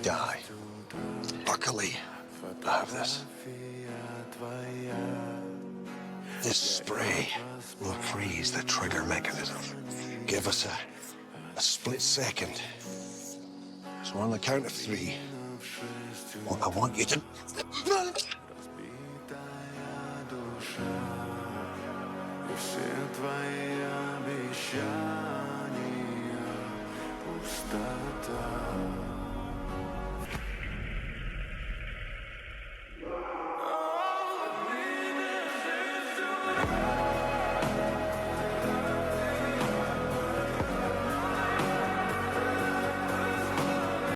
die. Luckily, I have this. This spray will freeze the trigger mechanism. Give us a split second. So on the count of 3, I want you to...